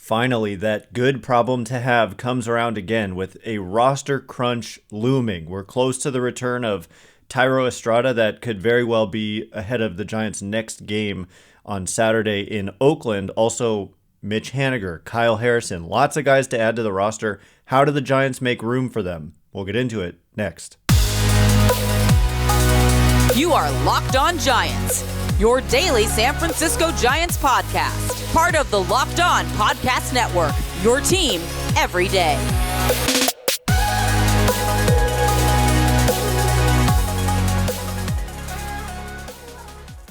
Finally, that good problem to have comes around again with a roster crunch looming. We're close to the return of Thairo Estrada that could very well be ahead of the Giants' next game on Saturday in Oakland. Also, Mitch Haniger, Kyle Harrison, lots of guys to add to the roster. How do the Giants make room for them? We'll get into it next. You are Locked On Giants, your daily San Francisco Giants podcast. Part of the Locked On Podcast Network, your team every day.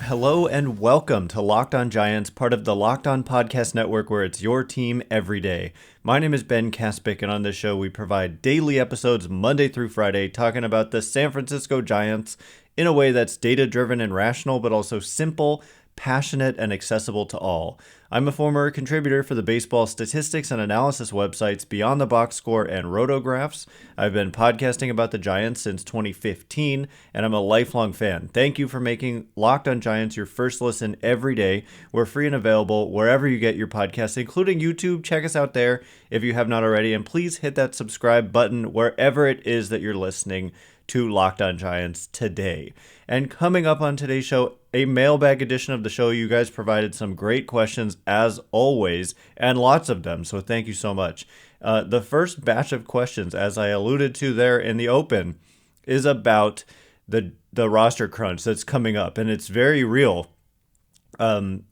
Hello and welcome to Locked On Giants, part of the Locked On Podcast Network, where it's your team every day. My name is Ben Kaspick, and on this show we provide daily episodes Monday through Friday talking about the San Francisco Giants in a way that's data-driven and rational, but also simple, passionate, and accessible to all. I'm a former contributor for the baseball statistics and analysis websites Beyond the Box Score and Rotographs. I've been podcasting about the Giants since 2015, and I'm a lifelong fan. Thank you for making Locked On Giants your first listen every day. We're free and available wherever you get your podcasts, including YouTube. Check us out there if you have not already, and please hit that subscribe button wherever it is that you're listening to Locked On Giants today. And coming up on today's show, a mailbag edition of the show. You guys provided some great questions as always, and lots of them, so thank you so much. The first batch of questions, as I alluded to there in the open, is about the roster crunch that's coming up, and it's very real. And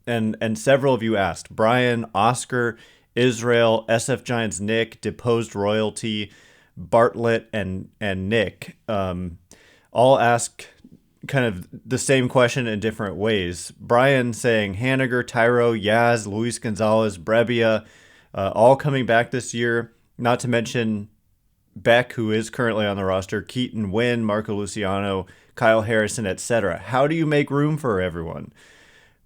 several of you asked. Brian, Oscar, Israel, SF Giants Nick, Deposed Royalty, Bartlett, and Nick all ask kind of the same question in different ways. Brian saying Haniger, Thairo, Yaz, Luis Gonzalez, Brebbia, all coming back this year. Not to mention Beck, who is currently on the roster, Keaton, Wynn, Marco Luciano, Kyle Harrison, etc. How do you make room for everyone?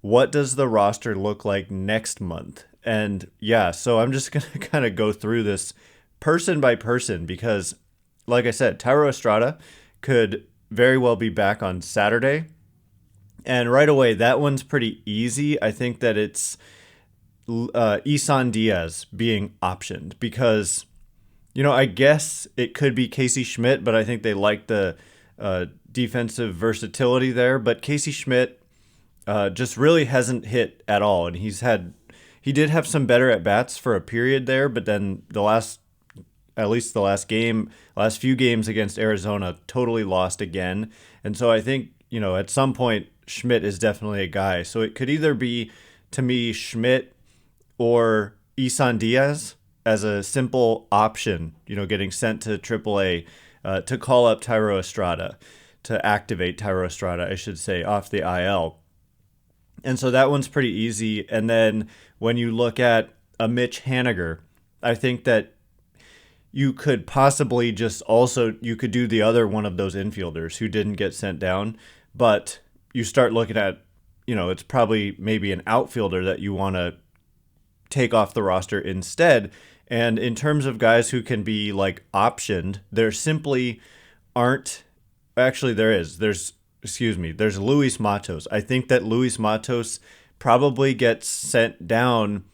What does the roster look like next month? And yeah, so I'm just going to kind of go through this person by person because, like I said, Thairo Estrada could very well be back on Saturday. And right away, that one's pretty easy. I think that it's Isan Díaz being optioned because, I guess it could be Casey Schmitt, but I think they like the defensive versatility there. But Casey Schmitt just really hasn't hit at all. And he did have some better at-bats for a period there, but then the last few games against Arizona totally lost again. And so I think, at some point, Schmitt is definitely a guy. So it could either be, to me, Schmitt or Isan Díaz as a simple option, getting sent to AAA to call up Thairo Estrada, to activate Thairo Estrada, I should say, off the IL. And so that one's pretty easy. And then when you look at a Mitch Haniger, I think that you could possibly you could do the other one of those infielders who didn't get sent down, but you start looking at, it's probably maybe an outfielder that you want to take off the roster instead. And in terms of guys who can be like optioned, there simply aren't. Actually, there's Luis Matos. I think that Luis Matos probably gets sent down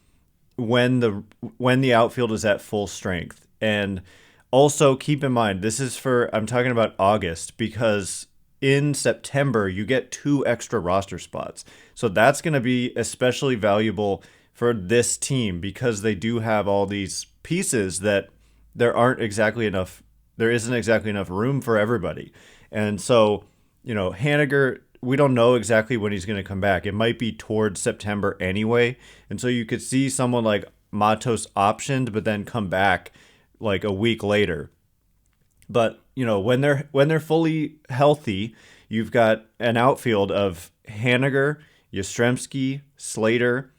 when the outfield is at full strength. And also keep in mind, I'm talking about August, because in September you get 2 extra roster spots. So that's going to be especially valuable for this team because they do have all these pieces that there isn't exactly enough room for everybody. And so, Haniger, we don't know exactly when he's going to come back. It might be towards September anyway. And so you could see someone like Matos optioned, but then come back like a week later. But, when they're fully healthy, you've got an outfield of Haniger, Yastrzemski, Slater,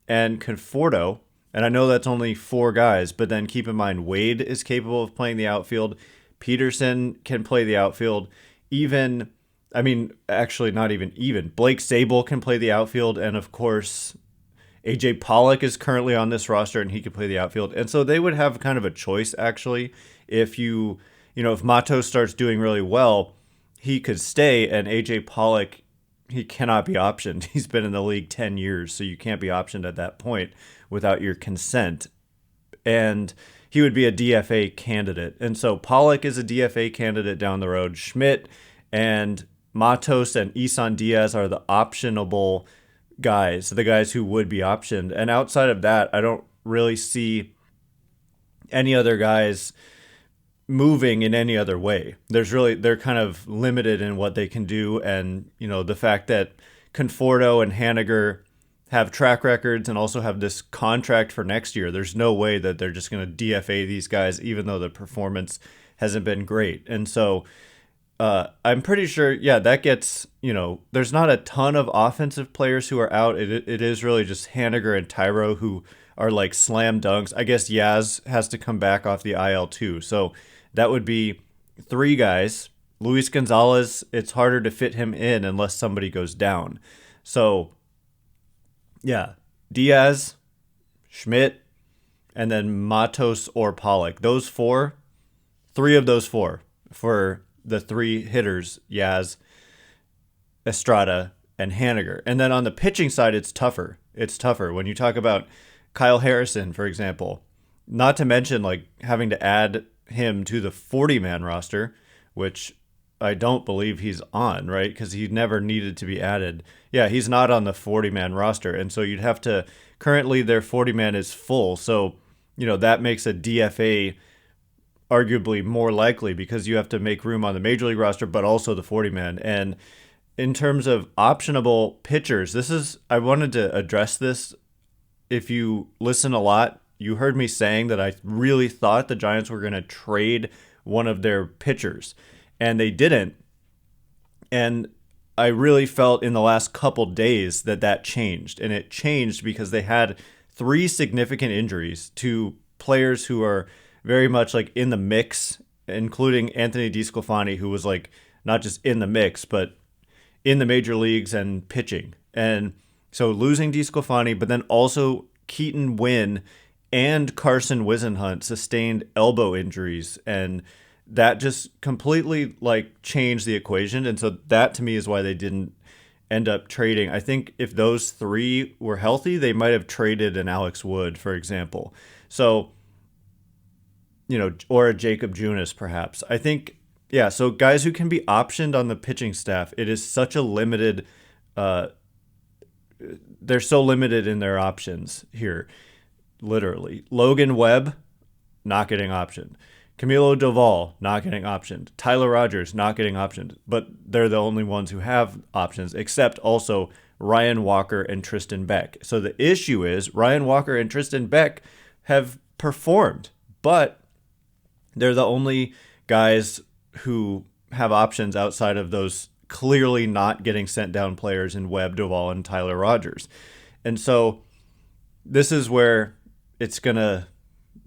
and Conforto. And I know that's only 4 guys, but then keep in mind Wade is capable of playing the outfield. Peterson can play the outfield. Blake Sabol can play the outfield. And of course, AJ Pollock is currently on this roster and he could play the outfield. And so they would have kind of a choice, actually. If if Matos starts doing really well, he could stay and AJ Pollock he cannot be optioned. He's been in the league 10 years, so you can't be optioned at that point without your consent. And he would be a DFA candidate. And so Pollock is a DFA candidate down the road. Schmitt and Matos and Isan Díaz are the optionable guys, the guys who would be optioned. And outside of that, I don't really see any other guys moving in any other way. They're kind of limited in what they can do. And, the fact that Conforto and Haniger have track records and also have this contract for next year, there's no way that they're just going to DFA these guys, even though the performance hasn't been great. And so I'm pretty sure, that gets, there's not a ton of offensive players who are out. It is really just Haniger and Thairo who are like slam dunks. I guess Yaz has to come back off the IL too. So that would be 3 guys. Luis Gonzalez, it's harder to fit him in unless somebody goes down. So, Díaz, Schmitt, and then Matos or Pollock. 3 of those 4 for the 3 hitters, Yaz, Estrada, and Haniger. And then on the pitching side, it's tougher. When you talk about Kyle Harrison, for example, not to mention like having to add him to the 40-man roster, which I don't believe he's on, right? Because he never needed to be added. Yeah, he's not on the 40-man roster. And so you'd have to, currently their 40-man is full. So, that makes a DFA arguably more likely because you have to make room on the major league roster, but also the 40-man. And in terms of optionable pitchers, I wanted to address this. If you listen a lot, you heard me saying that I really thought the Giants were going to trade one of their pitchers, and they didn't. And I really felt in the last couple days that changed, and it changed because they had 3 significant injuries to players who are very much like in the mix, including Anthony DeSclafani, who was like not just in the mix, but in the major leagues and pitching. And so losing DeSclafani, but then also Keaton Wynn and Carson Wisenhunt sustained elbow injuries, and that just completely like changed the equation. And so that to me is why they didn't end up trading. I think if those 3 were healthy, they might have traded an Alex Wood, for example. So, or a Jakob Junis perhaps. I think, so guys who can be optioned on the pitching staff, it is such a limited, they're so limited in their options here. Literally. Logan Webb, not getting optioned. Camilo Doval, not getting optioned. Tyler Rogers, not getting optioned. But they're the only ones who have options, except also Ryan Walker and Tristan Beck. So the issue is Ryan Walker and Tristan Beck have performed, but they're the only guys who have options outside of those clearly not getting sent down players in Webb, Doval, and Tyler Rogers. And so this is where it's going to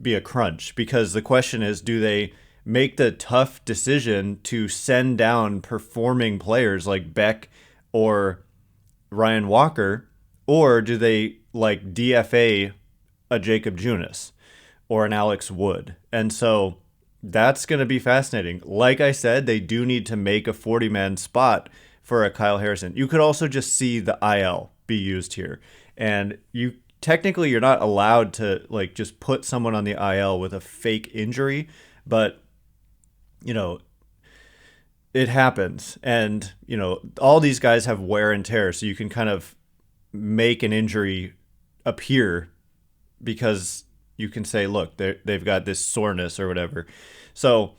be a crunch, because the question is, do they make the tough decision to send down performing players like Beck or Ryan Walker, or do they like DFA a Jakob Junis or an Alex Wood? And so that's going to be fascinating. Like I said, they do need to make a 40-man spot for a Kyle Harrison. You could also just see the IL be used here, and technically, you're not allowed to like just put someone on the IL with a fake injury, but it happens. And, all these guys have wear and tear, so you can kind of make an injury appear because you can say, look, they've got this soreness or whatever. So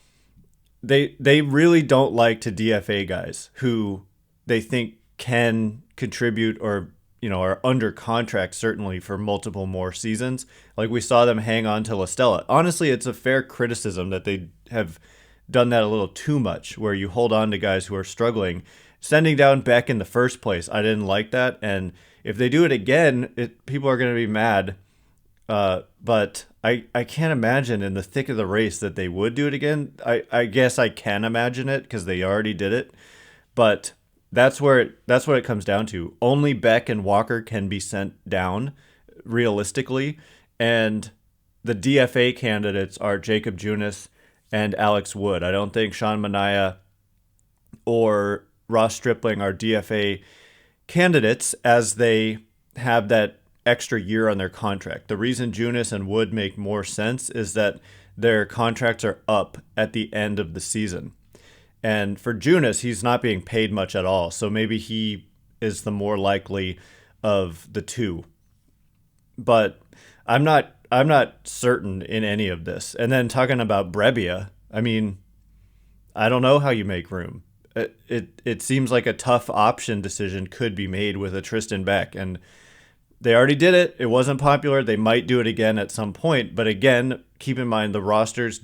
they really don't like to DFA guys who they think can contribute or are under contract certainly for multiple more seasons. Like we saw them hang on to La Stella. Honestly, it's a fair criticism that they have done that a little too much, where you hold on to guys who are struggling. Sending down Beck in the first place, I didn't like that. And if they do it again, people are going to be mad. But I can't imagine in the thick of the race that they would do it again. I guess I can imagine it because they already did it. But that's what it comes down to. Only Beck and Walker can be sent down realistically, and the DFA candidates are Jakob Junis and Alex Wood. I don't think Sean Manaea or Ross Stripling are DFA candidates as they have that extra year on their contract. The reason Junis and Wood make more sense is that their contracts are up at the end of the season. And for Junis, he's not being paid much at all. So maybe he is the more likely of the two. But I'm not certain in any of this. And then talking about Brebbia, I mean, I don't know how you make room. It seems like a tough option decision could be made with a Tristan Beck, and they already did it. It wasn't popular. They might do it again at some point. But again, keep in mind the rosters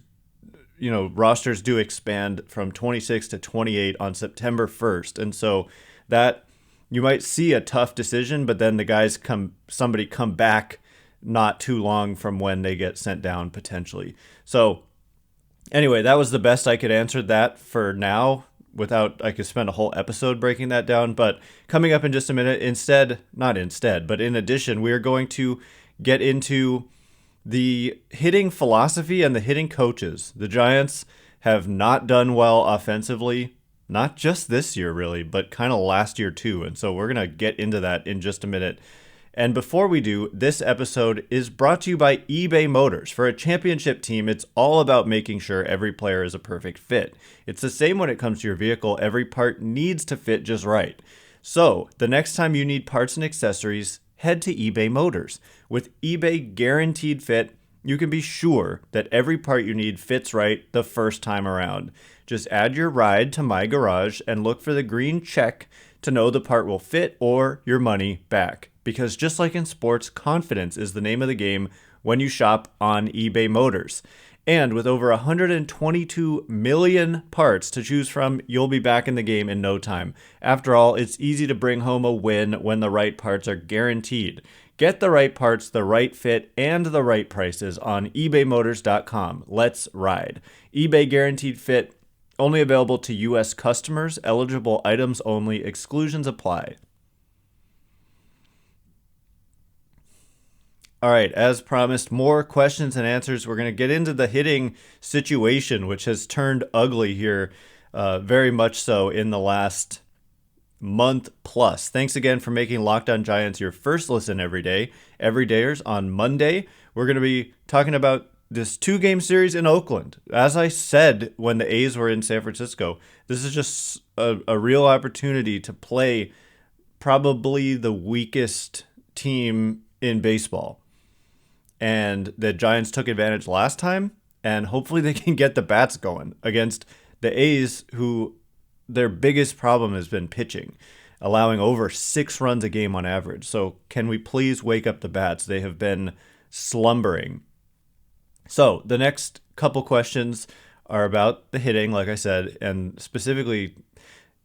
do expand from 26 to 28 on September 1st. And so that you might see a tough decision, but then somebody come back not too long from when they get sent down potentially. So anyway, that was the best I could answer that for now. I could spend a whole episode breaking that down, but coming up in just a minute, in addition, we are going to get into the hitting philosophy and the hitting coaches. The Giants have not done well offensively, not just this year really, but kind of last year too. And so we're going to get into that in just a minute. And before we do, this episode is brought to you by eBay Motors. For a championship team, it's all about making sure every player is a perfect fit. It's the same when it comes to your vehicle. Every part needs to fit just right. So, the next time you need parts and accessories, head to eBay Motors. With eBay Guaranteed Fit, you can be sure that every part you need fits right the first time around. Just add your ride to My Garage and look for the green check to know the part will fit or your money back. Because just like in sports, confidence is the name of the game when you shop on eBay Motors. And with over 122 million parts to choose from, you'll be back in the game in no time. After all, it's easy to bring home a win when the right parts are guaranteed. Get the right parts, the right fit, and the right prices on ebaymotors.com. Let's ride. eBay Guaranteed Fit, only available to U.S. customers. Eligible items only. Exclusions apply. All right, as promised, more questions and answers. We're going to get into the hitting situation, which has turned ugly here, very much so in the last month plus. Thanks again for making Locked On Giants your first listen every day. Everydayers, on Monday, we're going to be talking about this 2-game series in Oakland. As I said when the A's were in San Francisco, this is just a real opportunity to play probably the weakest team in baseball. And the Giants took advantage last time, and hopefully they can get the bats going against the A's, who their biggest problem has been pitching, allowing over 6 runs a game on average. So can we please wake up the bats? They have been slumbering. So the next couple questions are about the hitting, like I said, and specifically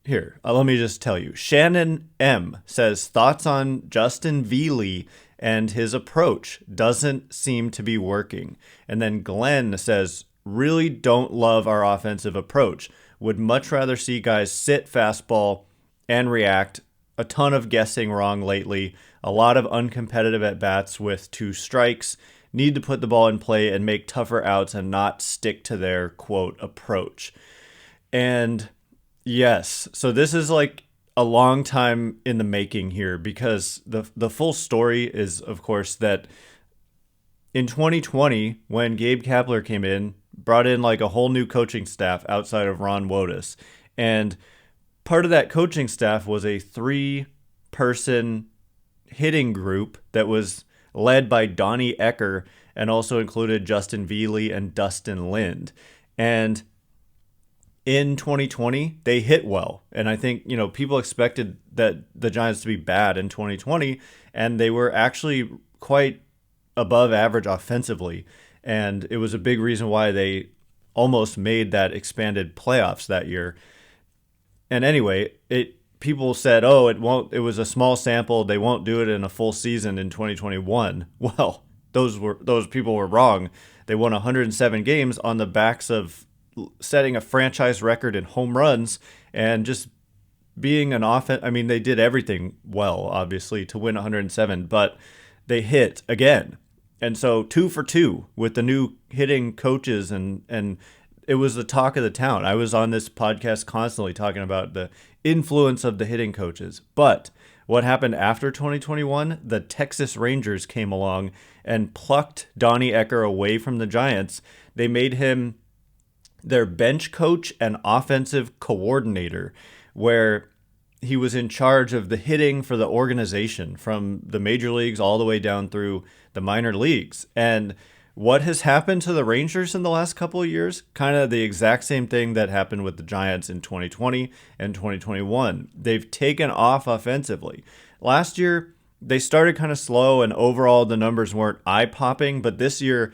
here, let me just tell you. Shannon M. says, thoughts on Justin Veely and his approach doesn't seem to be working. And then Glenn says, really don't love our offensive approach. Would much rather see guys sit fastball and react. A ton of guessing wrong lately. A lot of uncompetitive at-bats with 2 strikes. Need to put the ball in play and make tougher outs and not stick to their, quote, approach. And yes, so this is like a long time in the making here, because the full story is, of course, that in 2020, when Gabe Kapler came in, brought in like a whole new coaching staff outside of Ron Wotus. And part of that coaching staff was a 3-person hitting group that was led by Donnie Ecker and also included Justin Veely and Dustin Lind. And in 2020, they hit well. And I think, people expected that the Giants to be bad in 2020, and they were actually quite above average offensively. And it was a big reason why they almost made that expanded playoffs that year. And anyway, people said, it was a small sample. They won't do it in a full season in 2021. Well, those people were wrong. They won 107 games on the backs of setting a franchise record in home runs and just being an offense. I mean, they did everything well, obviously, to win 107, but they hit again. And so 2 for 2 with the new hitting coaches, and it was the talk of the town. I was on this podcast constantly talking about the influence of the hitting coaches. But what happened after 2021? The Texas Rangers came along and plucked Donnie Ecker away from the Giants. They made him their bench coach and offensive coordinator, where he was in charge of the hitting for the organization from the major leagues all the way down through the minor leagues. And what has happened to the Rangers in the last couple of years? Kind of the exact same thing that happened with the Giants in 2020 and 2021. They've taken off offensively. Last year, they started kind of slow, and overall the numbers weren't eye-popping. But this year,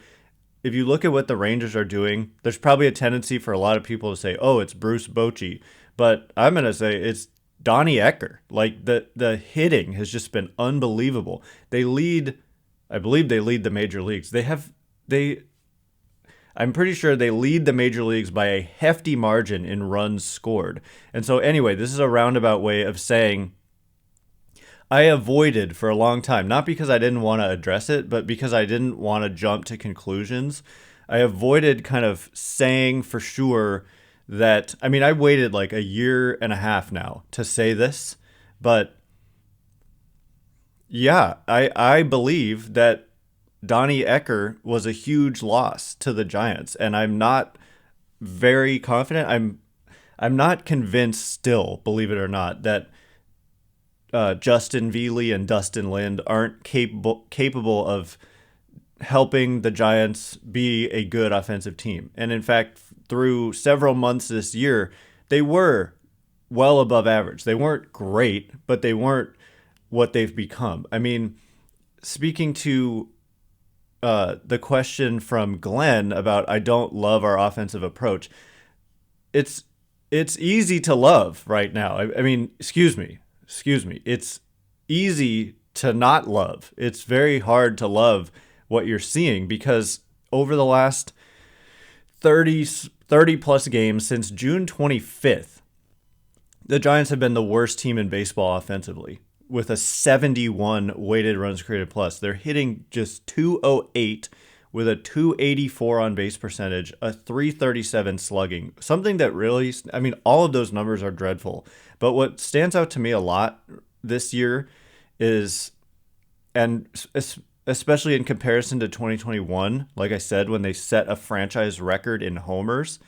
if you look at what the Rangers are doing, there's probably a tendency for a lot of people to say, oh, it's Bruce Bochy. But I'm going to say it's Donnie Ecker. Like, the hitting has just been unbelievable. I believe they lead the major leagues. I'm pretty sure they lead the major leagues by a hefty margin in runs scored. And so anyway, this is a roundabout way of saying I avoided for a long time, not because I didn't want to address it, but because I didn't want to jump to conclusions. I avoided kind of saying for sure that, I mean, I waited like a year and a half now to say this, but yeah, I believe that Donnie Ecker was a huge loss to the Giants, and I'm not very confident. I'm not convinced still, believe it or not, that Justin Veely and Dustin Lind aren't capable of helping the Giants be a good offensive team. And in fact, through several months this year, they were well above average. They weren't great, but they weren't what they've become. I mean, speaking to the question from Glenn about I don't love our offensive approach, it's easy to love right now. I mean, excuse me. It's easy to not love. It's very hard to love what you're seeing because over the last 30 plus games since June 25th, the Giants have been the worst team in baseball offensively with a 71 weighted runs created plus. They're hitting just 208 with a 284 on base percentage, a 337 slugging. Something that really, I mean, all of those numbers are dreadful. But what stands out to me a lot this year is, and especially in comparison to 2021, like I said, when they set a franchise record in homers,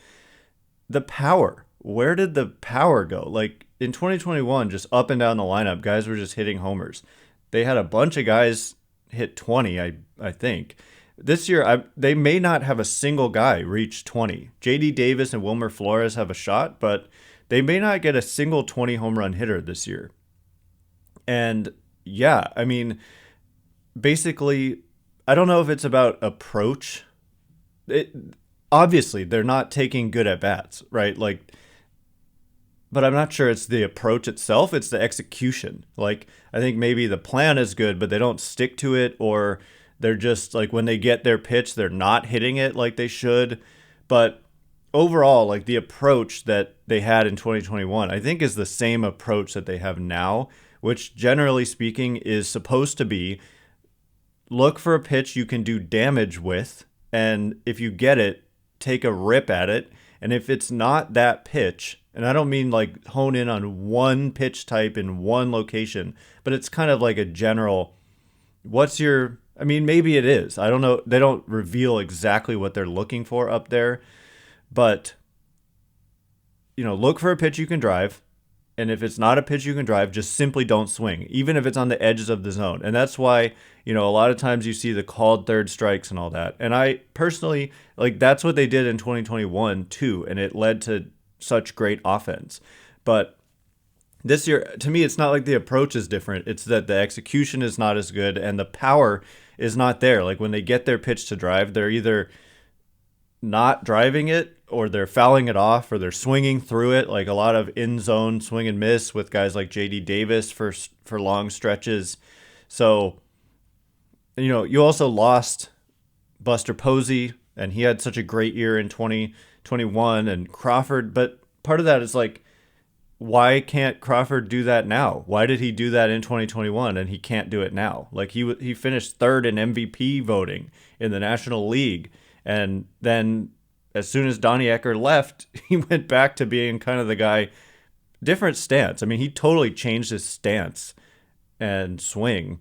the power. Where did the power go? Like in 2021, just up and down the lineup, guys were just hitting homers. They had a bunch of guys hit 20, I think. This year, they may not have a single guy reach 20. J.D. Davis and Wilmer Flores have a shot, but they may not get a single 20 home run hitter this year. And yeah, I mean, basically, I don't know if it's about approach. Obviously, they're not taking good at bats, right? Like, but I'm not sure it's the approach itself. It's the execution. Like, I think maybe the plan is good, but they don't stick to it, or they're just like when they get their pitch, they're not hitting it like they should. But overall, like the approach that they had in 2021, I think is the same approach that they have now, which generally speaking is supposed to be look for a pitch you can do damage with. And if you get it, take a rip at it. And if it's not that pitch, and I don't mean like hone in on one pitch type in one location, but it's kind of like a general, I mean, maybe it is. I don't know. They don't reveal exactly what they're looking for up there, but, look for a pitch you can drive. And if it's not a pitch you can drive, just simply don't swing, even if it's on the edges of the zone. And that's why, a lot of times you see the called third strikes and all that. And I personally, that's what they did in 2021 too. And it led to such great offense. But this year, to me, it's not like the approach is different. It's that the execution is not as good and the power is not there. Like when they get their pitch to drive, they're either not driving it or they're fouling it off or they're swinging through it, like a lot of in-zone swing and miss with guys like J.D. Davis for long stretches. So, you also lost Buster Posey, and he had such a great year in 2021, and Crawford. But part of that is like, why can't Crawford do that now? Why did he do that in 2021 and he can't do it now? Like he finished third in MVP voting in the National League. And then as soon as Donnie Ecker left, he went back to being kind of the guy, different stance. I mean, he totally changed his stance and swing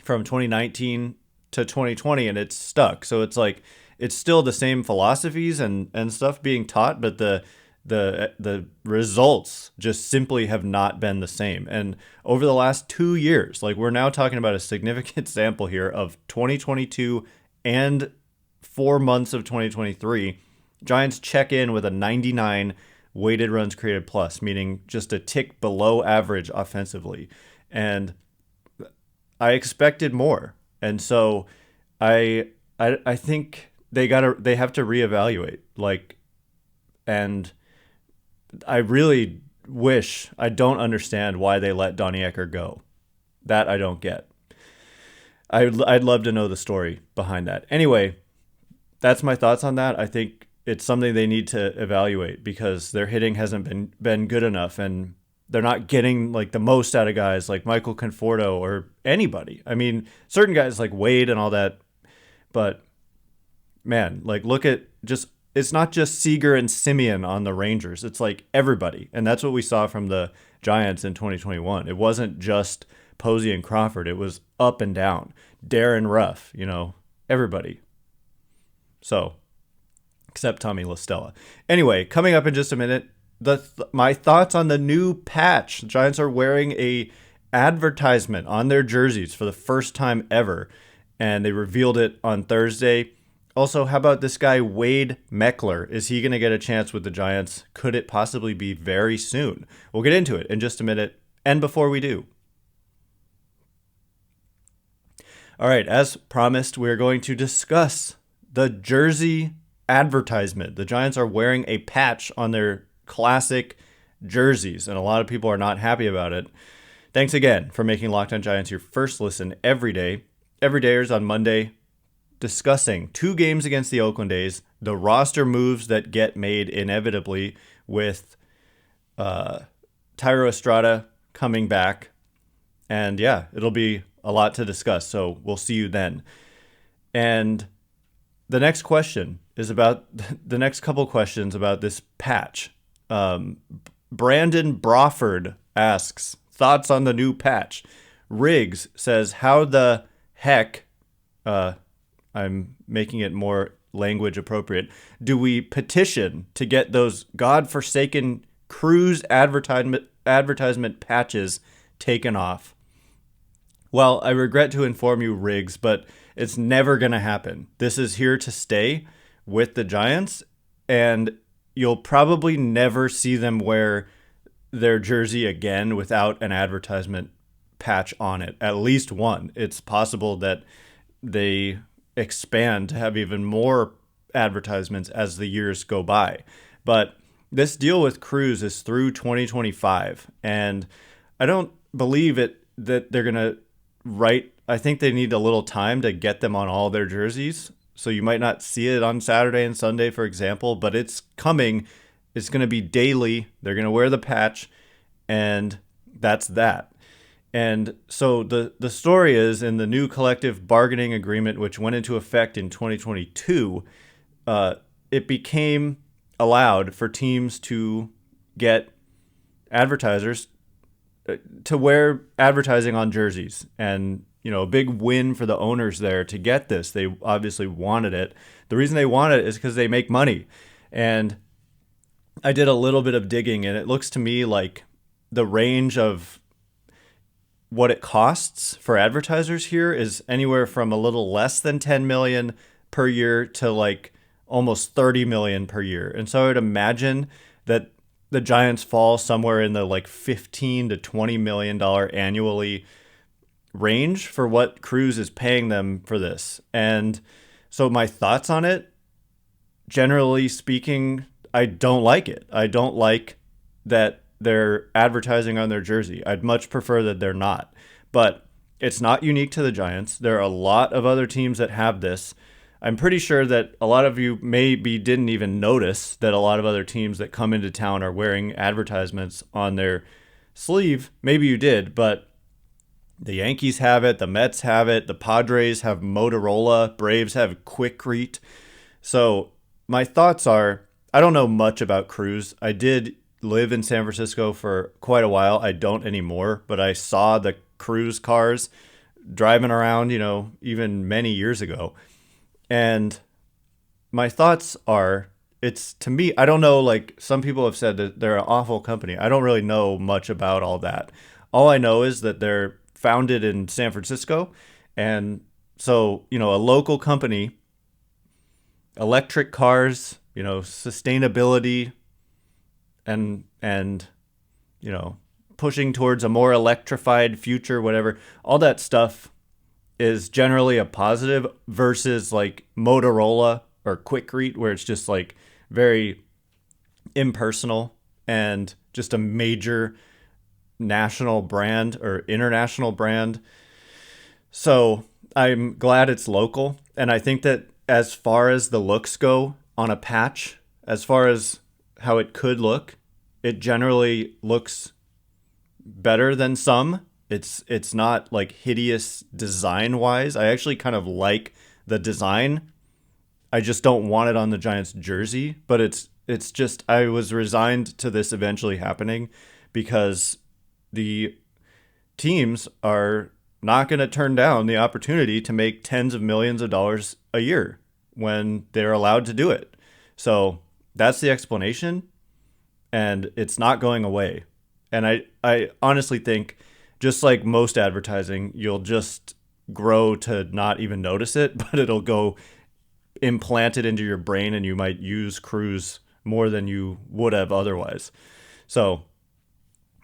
from 2019 to 2020, and it's stuck. So it's like it's still the same philosophies and stuff being taught, but the results just simply have not been the same. And over the last 2 years, like we're now talking about a significant sample here of 2022 and 4 months of 2023, Giants check in with a 99 weighted runs created plus, meaning just a tick below average offensively. And I expected more. And so I think they have to reevaluate. And I really I don't understand why they let Donnie Ecker go. That I don't get. I'd love to know the story behind that. Anyway, that's my thoughts on that. I think it's something they need to evaluate because their hitting hasn't been good enough, and they're not getting like the most out of guys like Michael Conforto or anybody. I mean, certain guys like Wade and all that, but man, like look at it's not just Seager and Simeon on the Rangers. It's like everybody. And that's what we saw from the Giants in 2021. It wasn't just Posey and Crawford. It was up and down. Darren Ruff, everybody. So, except Tommy La Stella. Anyway, coming up in just a minute, my thoughts on the new patch. The Giants are wearing a advertisement on their jerseys for the first time ever, and they revealed it on Thursday. Also, how about this guy, Wade Meckler? Is he going to get a chance with the Giants? Could it possibly be very soon? We'll get into it in just a minute. And before we do, all right, as promised, we're going to discuss the jersey advertisement. The Giants are wearing a patch on their classic jerseys, and a lot of people are not happy about it. Thanks again for making Locked On Giants your first listen every day. Everydayers on Monday, discussing 2 games against the Oakland A's, the roster moves that get made inevitably with Thairo Estrada coming back. And yeah, it'll be a lot to discuss, so we'll see you then. And the next question is about the next couple questions about this patch. Brandon Brawford asks, thoughts on the new patch? Riggs says, how the heck... I'm making it more language appropriate. Do we petition to get those godforsaken Cruise advertisement patches taken off? Well, I regret to inform you, Riggs, but it's never going to happen. This is here to stay with the Giants, and you'll probably never see them wear their jersey again without an advertisement patch on it. At least one. It's possible that they expand to have even more advertisements as the years go by. But this deal with Cruz is through 2025, and I don't believe that they're going to write. I think they need a little time to get them on all their jerseys. So you might not see it on Saturday and Sunday, for example, but it's coming. It's going to be daily. They're going to wear the patch, and that's that. And so the story is, in the new collective bargaining agreement, which went into effect in 2022, it became allowed for teams to get advertisers to wear advertising on jerseys. And, a big win for the owners there to get this. They obviously wanted it. The reason they wanted it is because they make money. And I did a little bit of digging, and it looks to me like the range of what it costs for advertisers here is anywhere from a little less than 10 million per year to like almost 30 million per year. And so I would imagine that the Giants fall somewhere in the like 15 to 20 million dollar annually range for what Cruz is paying them for this. And so my thoughts on it, generally speaking, I don't like it. I don't like that they're advertising on their jersey. I'd much prefer that they're not. But it's not unique to the Giants. There are a lot of other teams that have this. I'm pretty sure that a lot of you maybe didn't even notice that a lot of other teams that come into town are wearing advertisements on their sleeve. Maybe you did, but the Yankees have it, the Mets have it, the Padres have Motorola, Braves have Quikrete. So my thoughts are, I don't know much about Cruz. I did live in San Francisco for quite a while. I don't anymore, but I saw the cruise cars driving around, even many years ago. And my thoughts are, to me, I don't know, like some people have said that they're an awful company. I don't really know much about all that. All I know is that they're founded in San Francisco. And so, a local company, electric cars, sustainability and pushing towards a more electrified future, whatever, all that stuff is generally a positive versus like Motorola or Quikrete, where it's just like very impersonal and just a major national brand or international brand. So I'm glad it's local. And I think that as far as the looks go on a patch, as far as how it could look, it generally looks better than some. It's not like hideous design wise. I actually kind of like the design. I just don't want it on the Giants jersey, but it's just, I was resigned to this eventually happening because the teams are not going to turn down the opportunity to make tens of millions of dollars a year when they're allowed to do it. So that's the explanation, and it's not going away. And I honestly think, just like most advertising, you'll just grow to not even notice it, but it'll go implanted into your brain and you might use Cruise more than you would have otherwise. So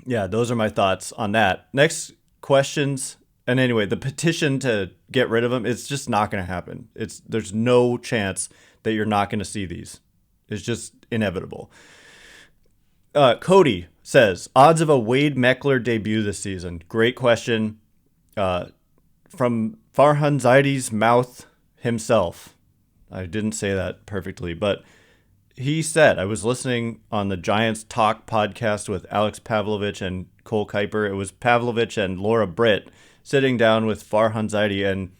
yeah, those are my thoughts on that. Next questions. And anyway, the petition to get rid of them, it's just not going to happen. There's no chance that you're not going to see these. It's just inevitable. Cody says, odds of a Wade Meckler debut this season. Great question. From Farhan Zaidi's mouth himself. I didn't say that perfectly, but he said, I was listening on the Giants Talk podcast with Alex Pavlovich and Cole Kuiper. It was Pavlovich and Laura Britt sitting down with Farhan Zaidi, and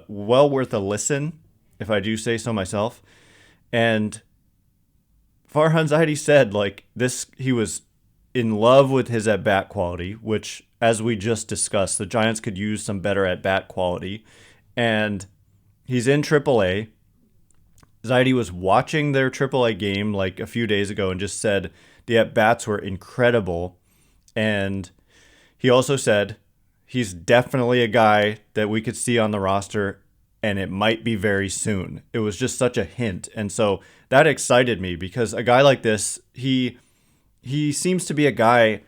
well worth a listen, if I do say so myself. And Farhan Zaidi said, like, this, he was in love with his at-bat quality, which, as we just discussed, the Giants could use some better at-bat quality. And he's in AAA. Zaidi was watching their AAA game like a few days ago and just said the at-bats were incredible. And he also said he's definitely a guy that we could see on the roster, and it might be very soon. It was just such a hint. And so that excited me because a guy like this, he seems to be a guy,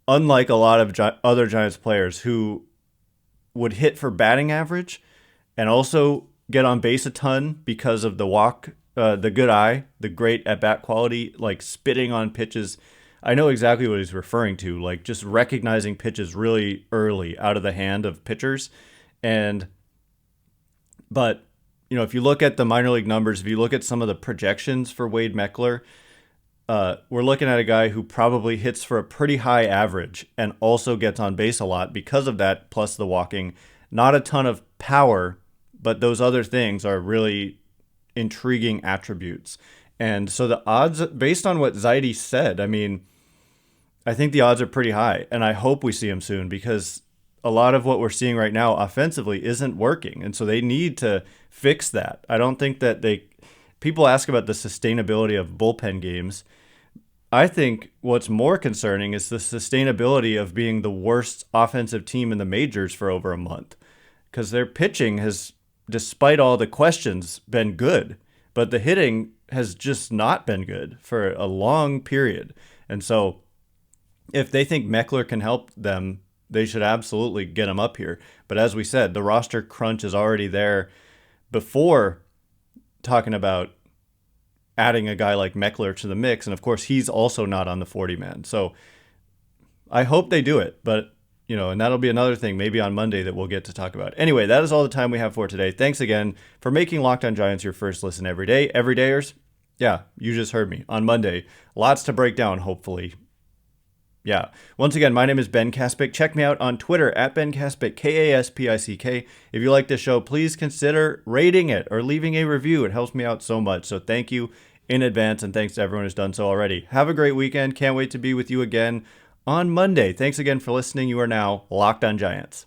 unlike a lot of other Giants players, who would hit for batting average and also get on base a ton because of the walk, the good eye, the great at-bat quality, like spitting on pitches. I know exactly what he's referring to, like just recognizing pitches really early out of the hand of pitchers. But, if you look at the minor league numbers, if you look at some of the projections for Wade Meckler, we're looking at a guy who probably hits for a pretty high average and also gets on base a lot because of that, plus the walking. Not a ton of power, but those other things are really intriguing attributes. And so the odds, based on what Zaidi said, I think the odds are pretty high, and I hope we see him soon because a lot of what we're seeing right now offensively isn't working. And so they need to fix that. I don't think that people ask about the sustainability of bullpen games. I think what's more concerning is the sustainability of being the worst offensive team in the majors for over a month, because their pitching has, despite all the questions, been good, but the hitting has just not been good for a long period. And so if they think Meckler can help them, they should absolutely get him up here. But as we said, the roster crunch is already there before talking about adding a guy like Meckler to the mix. And of course, he's also not on the 40-man. So I hope they do it. But, and that'll be another thing maybe on Monday that we'll get to talk about. Anyway, that is all the time we have for today. Thanks again for making Locked On Giants your first listen every day. Everydayers, yeah, you just heard me. On Monday, lots to break down, hopefully. Yeah. Once again, my name is Ben Kaspick. Check me out on Twitter at Ben Kaspick, Kaspick. If you like this show, please consider rating it or leaving a review. It helps me out so much. So thank you in advance, and thanks to everyone who's done so already. Have a great weekend. Can't wait to be with you again on Monday. Thanks again for listening. You are now Locked On Giants.